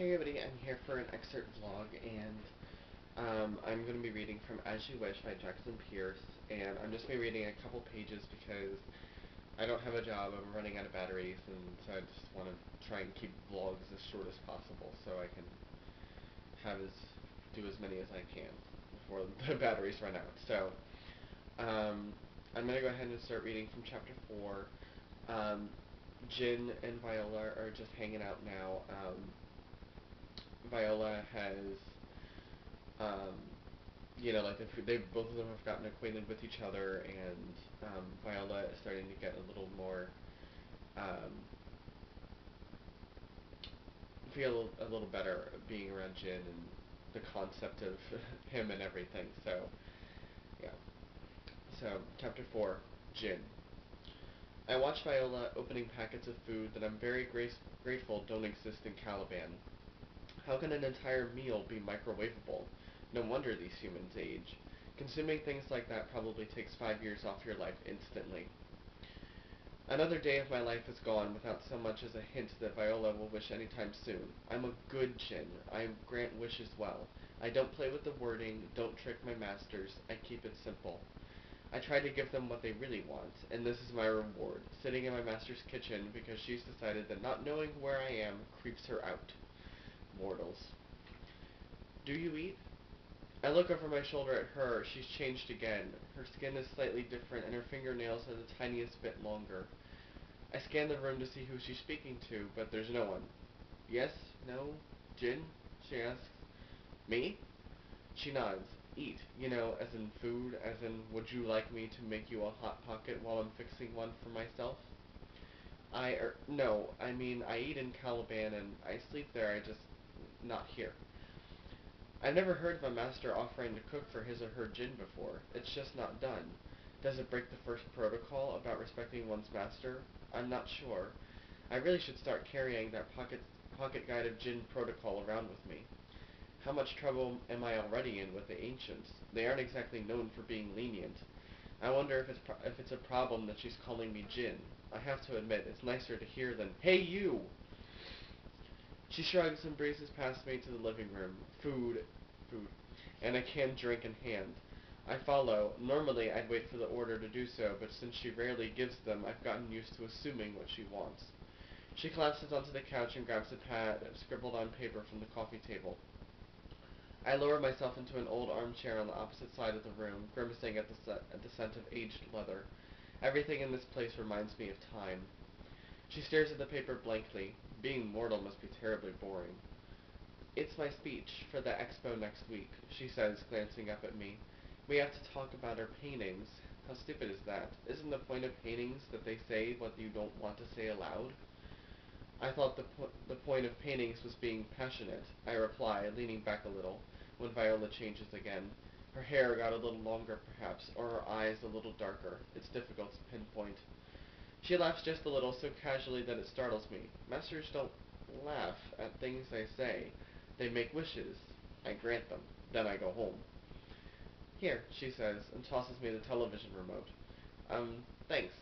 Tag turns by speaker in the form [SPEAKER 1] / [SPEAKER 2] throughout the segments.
[SPEAKER 1] Hey everybody, I'm here for an excerpt vlog, and I'm going to be reading from As You Wish by Jackson Pearce, and I'm just going to be reading a couple pages because I don't have a job, I'm running out of batteries, and so I just want to try and keep vlogs as short as possible so I can do as many as I can before the batteries run out. So, I'm going to go ahead and start reading from chapter 4. Jin and Viola are just hanging out now. Viola has, um, like they both of them have gotten acquainted with each other, and Viola is starting to get a little more, um, feel a little better being around Jin and the concept of him and everything. So, yeah. So, chapter 4, Jin. I watch Viola opening packets of food that I'm very grateful don't exist in Caliban. How can an entire meal be microwavable? No wonder these humans age. Consuming things like that probably takes 5 years off your life instantly. Another day of my life is gone without so much as a hint that Viola will wish anytime soon. I'm a good Jin. I grant wishes well. I don't play with the wording, don't trick my masters. I keep it simple. I try to give them what they really want, and this is my reward, sitting in my master's kitchen because she's decided that not knowing where I am creeps her out. Mortals. Do you eat? I look over my shoulder at her. She's changed again. Her skin is slightly different, and her fingernails are the tiniest bit longer. I scan the room to see who she's speaking to, but there's no one. Yes? No? Jin? She asks. Me? She nods. Eat. As in food, as in would you like me to make you a hot pocket while I'm fixing one for myself? No, I mean, I eat in Caliban and I sleep there, I just, not here. I've never heard of a master offering to cook for his or her Jin before. It's just not done. Does it break the first protocol about respecting one's master? I'm not sure. I really should start carrying that pocket guide of Jin protocol around with me. How much trouble am I already in with the ancients? They aren't exactly known for being lenient. I wonder if it's a problem that she's calling me Jin. I have to admit, it's nicer to hear than, "Hey, you!" She shrugs and breezes past me to the living room. Food, and a canned drink in hand. I follow. Normally, I'd wait for the order to do so, but since she rarely gives them, I've gotten used to assuming what she wants. She collapses onto the couch and grabs a pad, scribbled on paper from the coffee table. I lower myself into an old armchair on the opposite side of the room, grimacing at the scent of aged leather. Everything in this place reminds me of time. She stares at the paper blankly. Being mortal must be terribly boring. It's my speech for the expo next week, she says, glancing up at me. We have to talk about our paintings. How stupid is that? Isn't the point of paintings that they say what you don't want to say aloud? I thought the point of paintings was being passionate, I reply, leaning back a little, when Viola changes again. Her hair got a little longer, perhaps, or her eyes a little darker. It's difficult to pinpoint. She laughs just a little, so casually that it startles me. Masters don't laugh at things I say. They make wishes. I grant them. Then I go home. Here, she says, and tosses me the television remote. Thanks.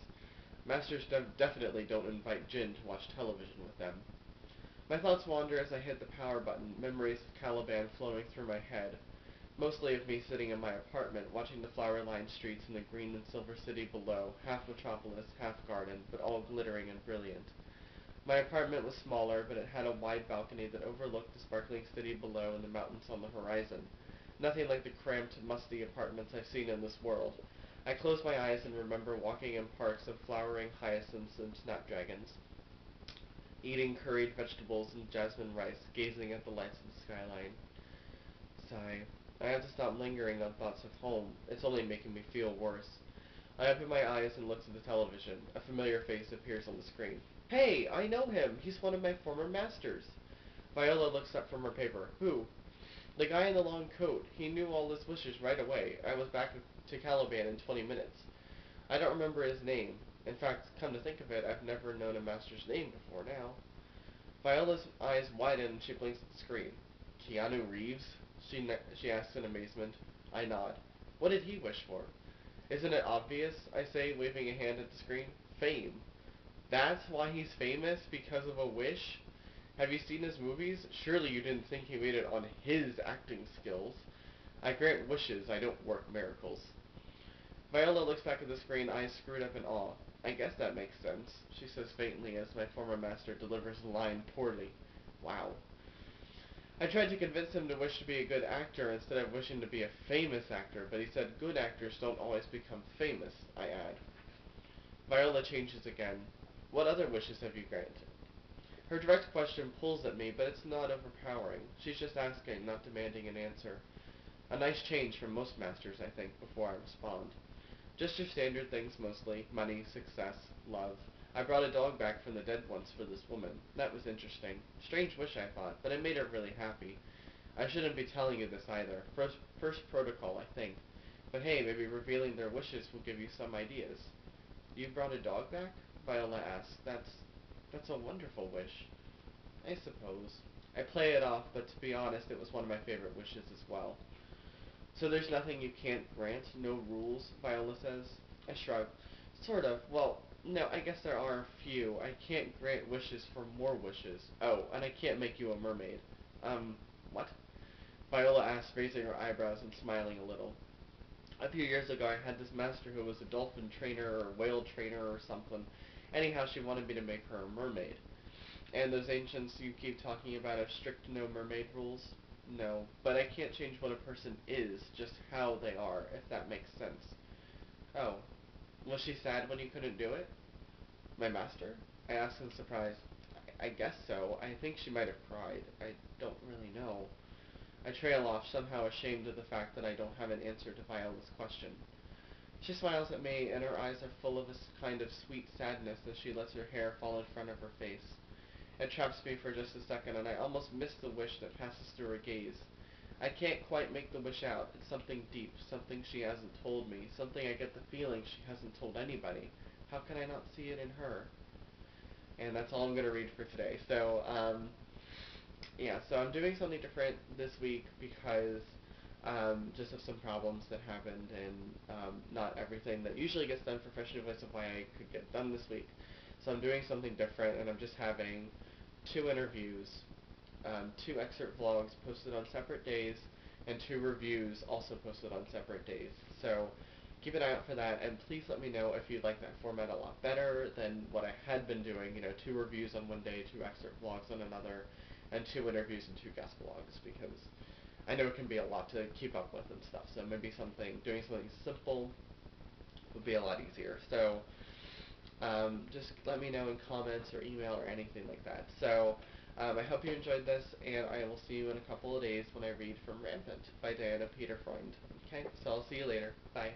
[SPEAKER 1] Masters definitely don't invite Jin to watch television with them. My thoughts wander as I hit the power button, memories of Caliban flowing through my head. Mostly of me sitting in my apartment, watching the flower-lined streets in the green and silver city below, half metropolis, half garden, but all glittering and brilliant. My apartment was smaller, but it had a wide balcony that overlooked the sparkling city below and the mountains on the horizon. Nothing like the cramped, musty apartments I've seen in this world. I close my eyes and remember walking in parks of flowering hyacinths and snapdragons, eating curried vegetables and jasmine rice, gazing at the lights of the skyline. Sigh. I have to stop lingering on thoughts of home. It's only making me feel worse. I open my eyes and look to the television. A familiar face appears on the screen. Hey, I know him. He's one of my former masters. Viola looks up from her paper. Who? The guy in the long coat. He knew all his wishes right away. I was back to Caliban in 20 minutes. I don't remember his name. In fact, come to think of it, I've never known a master's name before now. Viola's eyes widen and she blinks at the screen. Keanu Reeves? She asks in amazement. I nod. What did he wish for? Isn't it obvious? I say, waving a hand at the screen. Fame. That's why he's famous? Because of a wish? Have you seen his movies? Surely you didn't think he made it on his acting skills. I grant wishes, I don't work miracles. Viola looks back at the screen, eyes screwed up in awe. I guess that makes sense, she says faintly as my former master delivers the line poorly. Wow. I tried to convince him to wish to be a good actor instead of wishing to be a famous actor, but he said good actors don't always become famous, I add. Viola changes again. What other wishes have you granted? Her direct question pulls at me, but it's not overpowering. She's just asking, not demanding an answer. A nice change from most masters, I think, before I respond. Just your standard things mostly. Money, success, love. I brought a dog back from the dead once for this woman. That was interesting. Strange wish, I thought, but it made her really happy. I shouldn't be telling you this either. First protocol, I think. But hey, maybe revealing their wishes will give you some ideas. You brought a dog back? Viola asks. That's a wonderful wish. I suppose. I play it off, but to be honest, it was one of my favorite wishes as well. So there's nothing you can't grant? No rules? Viola says. I shrug. Sort of. Well, no, I guess there are a few. I can't grant wishes for more wishes. Oh, and I can't make you a mermaid. What? Viola asks, raising her eyebrows and smiling a little. A few years ago, I had this master who was a dolphin trainer or whale trainer or something. Anyhow, she wanted me to make her a mermaid. And those ancients you keep talking about have strict no mermaid rules? No, but I can't change what a person is, just how they are, if that makes sense. Oh, was she sad when you couldn't do it? My master? I asked in surprise. I guess so. I think she might have cried. I don't really know. I trail off, somehow ashamed of the fact that I don't have an answer to Viola's question. She smiles at me, and her eyes are full of a kind of sweet sadness as she lets her hair fall in front of her face. It traps me for just a second, and I almost miss the wish that passes through her gaze. I can't quite make the wish out. It's something deep, something she hasn't told me, something I get the feeling she hasn't told anybody. How can I not see it in her? And that's all I'm going to read for today. So I'm doing something different this week because just of some problems that happened, and not everything that usually gets done for Fresh New Voice of why I could get done this week. So I'm doing something different, and I'm just having 2 interviews, 2 excerpt vlogs posted on separate days, and 2 reviews also posted on separate days. So keep an eye out for that, and please let me know if you'd like that format a lot better than what I had been doing. 2 reviews on one day, 2 excerpt vlogs on another, and 2 interviews and 2 guest vlogs, because I know it can be a lot to keep up with and stuff. So maybe doing something simple would be a lot easier. So just let me know in comments or email or anything like that. So I hope you enjoyed this, and I will see you in a couple of days when I read from Rampant by Diana Peter Freund. Okay, so I'll see you later. Bye.